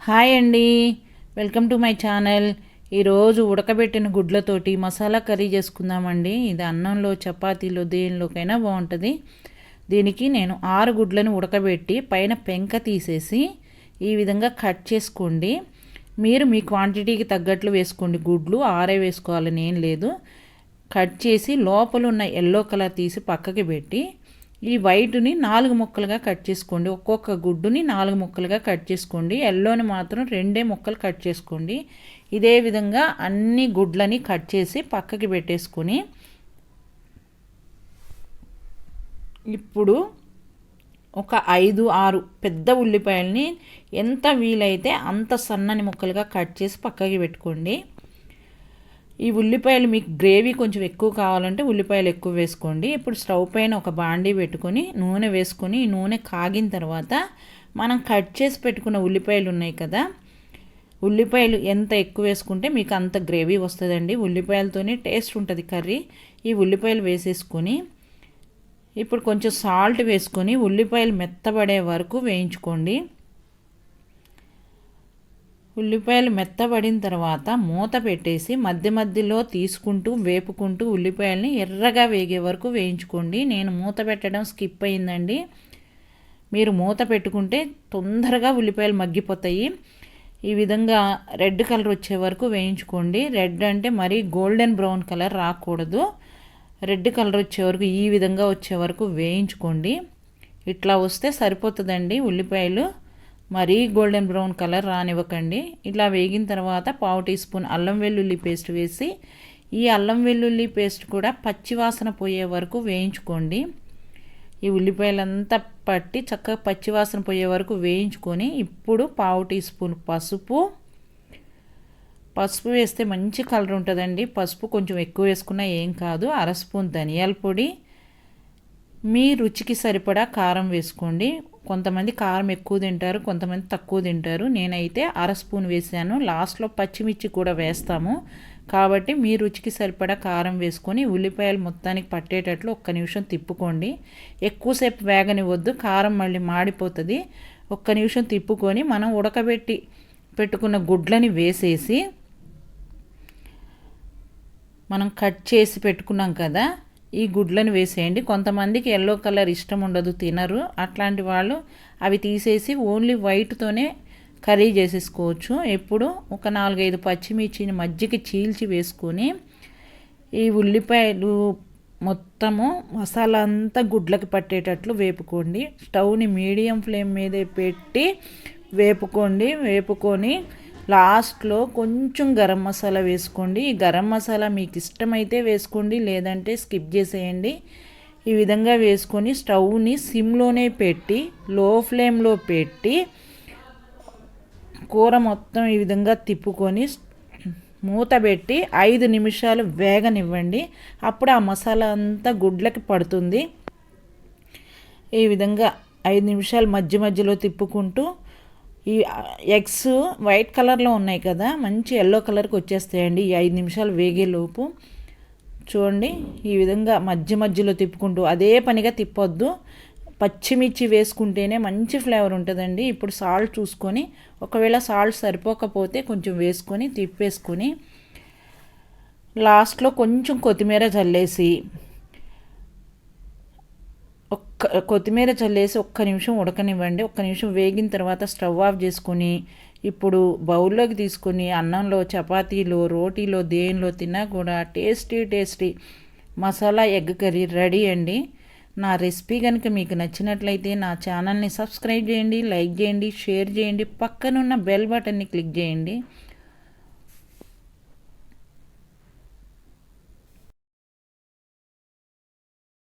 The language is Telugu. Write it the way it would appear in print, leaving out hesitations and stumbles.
హాయ్ అండి, వెల్కమ్ టు మై ఛానల్. ఈరోజు ఉడకబెట్టిన గుడ్లతోటి మసాలా కర్రీ చేసుకుందామండి. ఇది అన్నంలో, చపాతీలో, దేనిలోకైనా బాగుంటుంది. దీనికి నేను 6 గుడ్లను ఉడకబెట్టి పైన పెంక తీసేసి ఈ విధంగా కట్ చేసుకోండి. మీరు మీ క్వాంటిటీకి తగ్గట్లు వేసుకోండి. గుడ్లు 6 వేసుకోవాలని ఏం లేదు. కట్ చేసి లోపల ఉన్న ఎల్లో కలర్ తీసి పక్కకి పెట్టి ఈ వైట్ని 4 ముక్కలుగా కట్ చేసుకోండి. ఒక్కొక్క గుడ్డుని 4 ముక్కలుగా కట్ చేసుకోండి. ఎల్లోని మాత్రం 2 ముక్కలు కట్ చేసుకోండి. ఇదే విధంగా అన్ని గుడ్లని కట్ చేసి పక్కకి పెట్టేసుకొని ఇప్పుడు ఒక 5-6 పెద్ద ఉల్లిపాయలని ఎంత వీలైతే అంత సన్నని ముక్కలుగా కట్ చేసి పక్కకి పెట్టుకోండి. ఈ ఉల్లిపాయలు మీకు గ్రేవీ కొంచెం ఎక్కువ కావాలంటే ఉల్లిపాయలు ఎక్కువ వేసుకోండి. ఇప్పుడు స్టవ్ పైన ఒక బాండీ పెట్టుకొని నూనె వేసుకొని ఈ నూనె కాగిన తర్వాత మనం కట్ చేసి పెట్టుకున్న ఉల్లిపాయలు ఉన్నాయి కదా, ఉల్లిపాయలు ఎంత ఎక్కువ వేసుకుంటే మీకు అంత గ్రేవీ వస్తుందండి. ఉల్లిపాయలతోనే టేస్ట్ ఉంటుంది కర్రీ. ఈ ఉల్లిపాయలు వేసేసుకొని ఇప్పుడు కొంచెం సాల్ట్ వేసుకొని ఉల్లిపాయలు మెత్తబడే వరకు వేయించుకోండి. ఉల్లిపాయలు మెత్తబడిన తర్వాత మూత పెట్టేసి మధ్య మధ్యలో తీసుకుంటూ వేపుకుంటూ ఉల్లిపాయలని ఎర్రగా వేగే వరకు వేయించుకోండి. నేను మూత పెట్టడం స్కిప్ అయిందండి. మీరు మూత పెట్టుకుంటే తొందరగా ఉల్లిపాయలు మగ్గిపోతాయి. ఈ విధంగా రెడ్ కలర్ వచ్చే వరకు వేయించుకోండి. రెడ్ అంటే మరీ గోల్డెన్ బ్రౌన్ కలర్ రాకూడదు. రెడ్ కలర్ వచ్చే వరకు ఈ విధంగా వచ్చే వరకు వేయించుకోండి. ఇట్లా వస్తే సరిపోతుందండి. ఉల్లిపాయలు మరీ గోల్డెన్ బ్రౌన్ కలర్ రానివ్వకండి. ఇలా వేగిన తర్వాత 1/2 టీ స్పూన్ అల్లం వెల్లుల్లి పేస్ట్ వేసి ఈ అల్లం వెల్లుల్లి పేస్ట్ కూడా పచ్చివాసన పోయే వరకు వేయించుకోండి. ఈ ఉల్లిపాయలంతా పట్టి చక్కగా పచ్చివాసన పోయే వరకు వేయించుకొని ఇప్పుడు 1/2 టీ స్పూన్ పసుపు వేస్తే మంచి కలర్ ఉంటుందండి. పసుపు కొంచెం ఎక్కువ వేసుకున్నా ఏం కాదు. 1/2 స్పూన్ ధనియాల పొడి, మీ రుచికి సరిపడా కారం వేసుకోండి. కొంతమంది కారం ఎక్కువ తింటారు, కొంతమంది తక్కువ తింటారు. నేనైతే 1/2 స్పూన్ వేసాను. లాస్ట్లో పచ్చిమిర్చి కూడా వేస్తాము కాబట్టి మీ రుచికి సరిపడా కారం వేసుకొని ఉల్లిపాయలు మొత్తానికి పట్టేటట్లు ఒక్క నిమిషం తిప్పుకోండి. ఎక్కువసేపు వేగనివ్వద్దు, కారం మళ్ళీ మాడిపోతుంది. ఒక్క నిమిషం తిప్పుకొని మనం ఉడకబెట్టి పెట్టుకున్న గుడ్లని వేసేసి మనం కట్ చేసి పెట్టుకున్నాం కదా, ఈ గుడ్లను వేసేయండి. కొంతమందికి ఎల్లో కలర్ ఇష్టం ఉండదు, తినరు. అట్లాంటి వాళ్ళు అవి తీసేసి ఓన్లీ వైట్తోనే కర్రీ చేసేసుకోవచ్చు. ఇప్పుడు ఒక 4-5 పచ్చిమిర్చిని మజ్జిగ చీల్చి వేసుకొని ఈ ఉల్లిపాయలు మొత్తము మసాలా అంతా గుడ్లకి పట్టేటట్లు వేపుకోండి. స్టవ్ని మీడియం ఫ్లేమ్ మీదే పెట్టి వేపుకొని లాస్ట్లో కొంచెం గరం మసాలా వేసుకోండి. ఈ గరం మసాలా మీకు ఇష్టమైతే వేసుకోండి, లేదంటే స్కిప్ చేసేయండి. ఈ విధంగా వేసుకొని స్టవ్ని సిమ్లోనే పెట్టి లో ఫ్లేమ్లో పెట్టి కూర మొత్తం ఈ విధంగా తిప్పుకొని మూత పెట్టి 5 నిమిషాలు వేగనివ్వండి. అప్పుడు ఆ మసాలా అంతా గుడ్లకి పడుతుంది. ఈ విధంగా 5 నిమిషాలు మధ్య మధ్యలో తిప్పుకుంటూ ఈ ఎగ్స్ వైట్ కలర్లో ఉన్నాయి కదా, మంచి ఎల్లో కలర్కి వచ్చేస్తాయండి ఈ 5 నిమిషాలు వేగేలోపు. చూడండి, ఈ విధంగా మధ్య మధ్యలో తిప్పుకుంటూ అదే పనిగా తిప్పొద్దు. పచ్చిమిర్చి వేసుకుంటేనే మంచి ఫ్లేవర్ ఉంటుందండి. ఇప్పుడు సాల్ట్ చూసుకొని, ఒకవేళ సాల్ట్ సరిపోకపోతే కొంచెం వేసుకొని తిప్పేసుకొని లాస్ట్లో కొంచెం కొత్తిమీర చల్లేసి కొత్తిమీర చల్లేసి ఒక్క నిమిషం ఉడకనివ్వండి. ఒక్క నిమిషం వేగిన తర్వాత స్టవ్ ఆఫ్ చేసుకొని ఇప్పుడు బౌల్లోకి తీసుకొని అన్నంలో, చపాతీలో, రోటీలో, దేనిలో తిన్నా కూడా tasty masala egg curry ready అండి. నా రెసిపీ కనుక మీకు నచ్చినట్లయితే నా ఛానల్ని సబ్స్క్రైబ్ చేయండి, లైక్ చేయండి, షేర్ చేయండి, పక్కనున్న బెల్ బటన్ని క్లిక్ చేయండి.